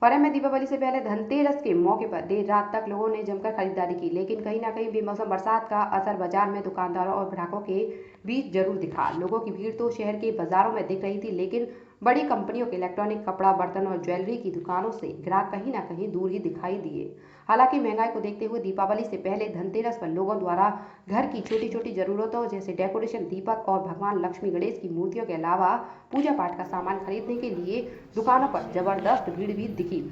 Form में दीपावली से पहले धनतेरस के मौके पर देर रात तक लोगों ने जमकर खरीदारी की, लेकिन कहीं न कहीं बेमौसम बरसात का असर बाजार में दुकानदारों और ग्राहकों के बीच जरूर दिखा। लोगों की भीड़ तो शहर के बाजारों में दिख रही थी, लेकिन बड़ी कंपनियों के इलेक्ट्रॉनिक, कपड़ा, बर्तन और ज्वेलरी की दुकानों से ग्राहक कहीं न कहीं दूर ही दिखाई दिए। हालांकि महंगाई को देखते हुए दीपावली से पहले धनतेरस पर लोगों द्वारा घर की छोटी छोटी जरूरतों जैसे डेकोरेशन, दीपक और भगवान लक्ष्मी गणेश की मूर्तियों के अलावा पूजा पाठ का सामान खरीदने के लिए दुकानों पर जबरदस्त भीड़ भी दिखी।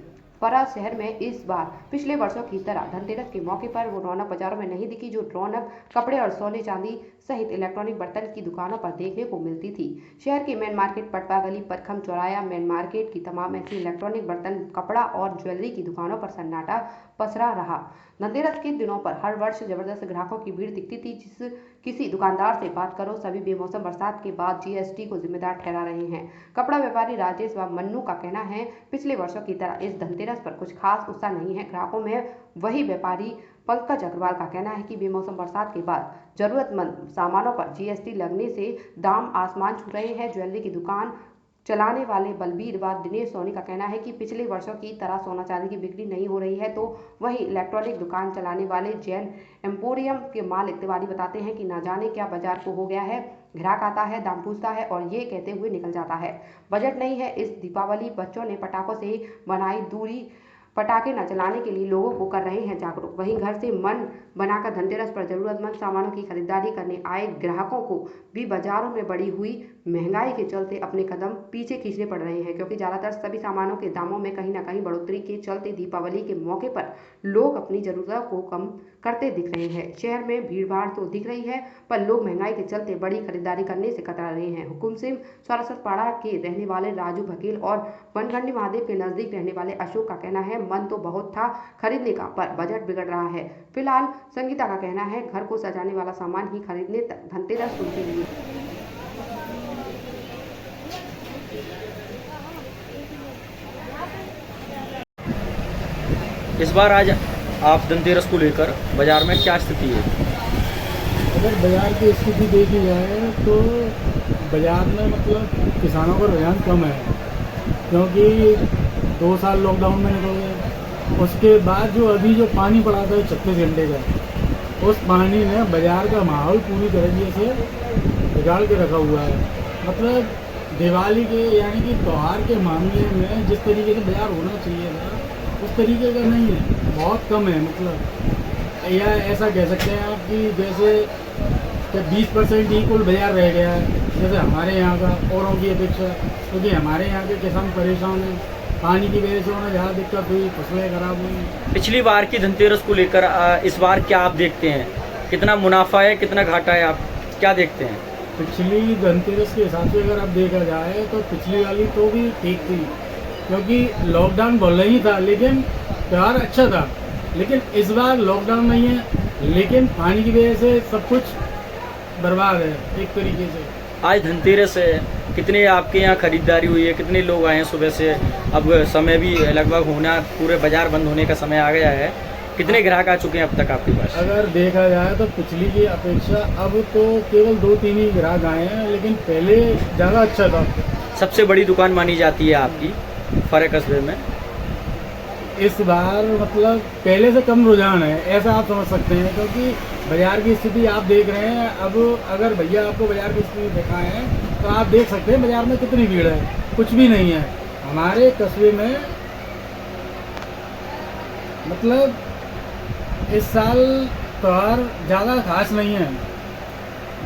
फरा शहर में इस बार पिछले वर्षों की तरह धनतेरस के मौके पर वो रौनक बाजारों में नहीं दिखी, जो रौनक कपड़े और सोने चांदी सहित इलेक्ट्रॉनिक बर्तन की दुकानों पर देखने को मिलती थी। शहर के मेन मार्केट, पटवा गली, परखम चौराया, मेन मार्केट की तमाम ऐसी इलेक्ट्रॉनिक बर्तन, कपड़ा और ज्वेलरी की दुकानों पर सन्नाटा पसरा रहा। धनतेरस के दिनों पर हर वर्ष जबरदस्त ग्राहकों की भीड़ दिखती थी। जिस किसी दुकानदार से बात करो, सभी बेमौसम बरसात के बाद जीएसटी को जिम्मेदार ठहरा रहे हैं। कपड़ा व्यापारी राजेश व मन्नू का कहना है, पिछले वर्षों की तरह इस धनतेरस पर कुछ खास उत्साह नहीं है ग्राहकों में। वही व्यापारी पंकज अग्रवाल का कहना है कि बेमौसम बरसात के बाद जरूरतमंद सामानों पर जीएसटी लगने से दाम आसमान छू रहे हैं। ज्वेलरी की दुकान चलाने वाले बलबीर व दिनेश सोनी का कहना है कि पिछले वर्षों की तरह सोना चांदी की बिक्री नहीं हो रही है। तो वहीं इलेक्ट्रॉनिक दुकान चलाने वाले जैन एम्पोरियम के मालिक तिवारी बताते हैं कि ना जाने क्या बाजार को हो गया है, ग्राहक आता है, दाम पूछता है और ये कहते हुए निकल जाता है। बजट नहीं है इस दीपावली। बच्चों ने पटाखों से बनाई दूरी पटाखे न चलाने के लिए लोगों को कर रहे हैं जागरूक। वहीं घर से मन बनाकर धनतेरस पर जरूरतमंद सामानों की खरीदारी करने आए ग्राहकों को भी बाजारों में बढ़ी हुई महंगाई के चलते अपने कदम पीछे खींचने पड़ रहे हैं, क्योंकि ज्यादातर सभी सामानों के दामों में कहीं न कहीं बढ़ोतरी के चलते दीपावली के मौके पर लोग अपनी जरूरतों को कम करते दिख रहे हैं। शहर में भीड़ भाड़ तो दिख रही है, पर लोग महंगाई के चलते बड़ी खरीदारी करने से कतरा रहे हैं। हुकुम सिंह सरस्वतपाड़ा के रहने वाले राजू बघेल और बनगंडी महादेव के नजदीक रहने वाले अशोक का कहना है, मन तो बहुत था खरीदने का, पर बजट बिगड़ रहा है। फिलहाल संगीता का कहना है, घर को सजाने वाला सामान ही खरीदने धनतेरस उनके लिए। इस बार आज आप धनतेरस को लेकर बाजार में क्या स्थिति है? अगर बाजार की स्थिति देखी जाए तो बाजार में मतलब किसानों का रुझान कम है, क्योंकि 2 साल लॉकडाउन में निकल गए। उसके बाद जो अभी जो पानी पड़ा था 36 घंटे का, उस पानी ने बाजार का माहौल पूरी तरीके से बिगाड़ के रखा हुआ है। मतलब दिवाली के यानी कि त्यौहार के मामले में जिस तरीके से बाजार होना चाहिए था उस तरीके का नहीं है, बहुत कम है। मतलब या ऐसा कह सकते हैं आप कि जैसे 20% इक्वल बाजार रह गया है, जैसे हमारे यहाँ का औरों की अपेक्षा, क्योंकि हमारे यहाँ के किसान परेशान हैं, पानी की वजह से उन्हें ज़्यादा दिक्कत हुई, फसलें खराब हुई। पिछली बार की धनतेरस को लेकर इस बार क्या आप देखते हैं? कितना मुनाफा है, कितना घाटा है, आप क्या देखते हैं? पिछली धनतेरस के हिसाब से अगर आप देखा जाए तो पिछली वाली तो भी ठीक थी, क्योंकि लॉकडाउन भले ही था लेकिन त्यौहार अच्छा था। लेकिन इस बार लॉकडाउन नहीं है, लेकिन पानी की वजह से सब कुछ बर्बाद है एक तरीके से। आज धनतेरस है, कितने आपके यहाँ खरीदारी हुई है, कितने लोग आए हैं सुबह से? अब समय भी लगभग होना, पूरे बाजार बंद होने का समय आ गया है। कितने ग्राहक आ चुके हैं अब तक आपके पास? अगर देखा जाए तो पिछली की अपेक्षा अब तो केवल 2-3 ही ग्राहक आए हैं, लेकिन पहले ज़्यादा अच्छा था। सबसे बड़ी दुकान मानी जाती है आपकी फरे कस्बे में। इस बार मतलब पहले से कम रुझान है, ऐसा आप समझ सकते हैं, क्योंकि बाजार की स्थिति आप देख रहे हैं। अब अगर भैया आपको बाजार की स्थिति दिखाएं तो आप देख सकते हैं बाजार में कितनी भीड़ है, कुछ भी नहीं है। हमारे कस्बे में मतलब इस साल त्यौहार ज़्यादा खास नहीं है,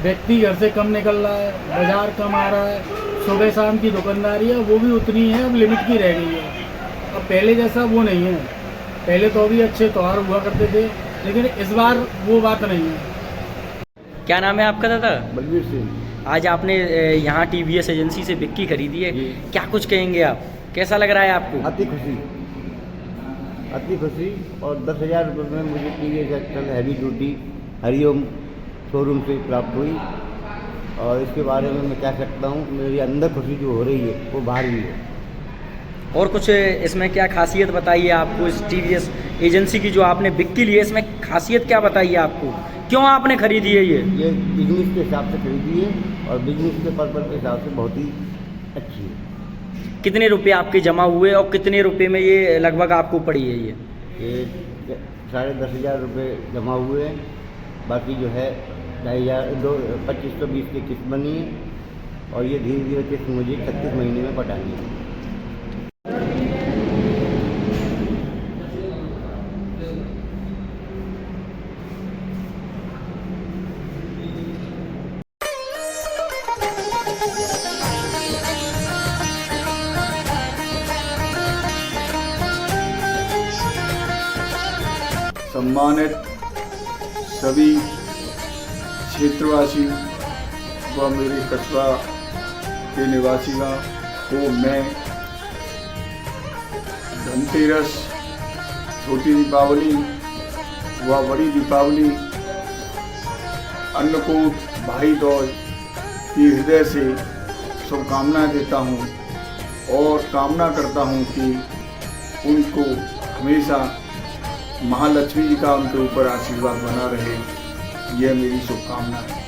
व्यक्ति घर से कम निकल रहा है, बाजार कम आ रहा है, सुबह शाम की दुकानदारी है वो भी उतनी है, अब लिमिट की रह गई है। अब पहले जैसा वो नहीं है, पहले तो भी अच्छे त्यौहार हुआ करते थे, लेकिन इस बार वो बात नहीं है। क्या नाम है आपका दादा? बलबीर सिंह। आज आपने यहाँ टीवीएस एजेंसी से बिक्की खरीदी है, क्या कुछ कहेंगे आप? कैसा लग रहा है आपको? अति खुशी और 10,000 रुपये में मुझे TVS XL heavy duty Hariom showroom से प्राप्त हुई। और इसके बारे में मैं क्या सकता हूँ, मेरी अंदर खुशी जो हो रही है वो बाहर भी है। और कुछ इसमें क्या खासियत बताइए आपको इस टीवीएस एजेंसी की जो आपने बिक्की ली है, इसमें खासियत क्या बताइए आपको, क्यों आपने खरीदी है? ये बिजनेस के हिसाब से खरीदी है और बिजनेस के पर्पज के हिसाब से बहुत ही अच्छी है। कितने रुपए आपके जमा हुए और कितने रुपए में ये लगभग आपको पड़ी है ये? ये 10,500 रुपये जमा हुए हैं, बाकी जो है 2,520 की किस्त बनी है और ये धीरे धीरे किस्त मुझे 36 महीने में पटानी है। सम्मानित सभी क्षेत्रवासी व मेरे कस्बा के निवासीगण को मैं धनतेरस, छोटी दीपावली व बड़ी दीपावली, अन्नकूट, भाई दूज की हृदय से शुभकामनाएं देता हूं और कामना करता हूं कि उनको हमेशा महालक्ष्मी जी का उनके ऊपर आशीर्वाद बना रहे। यह मेरी शुभकामना है।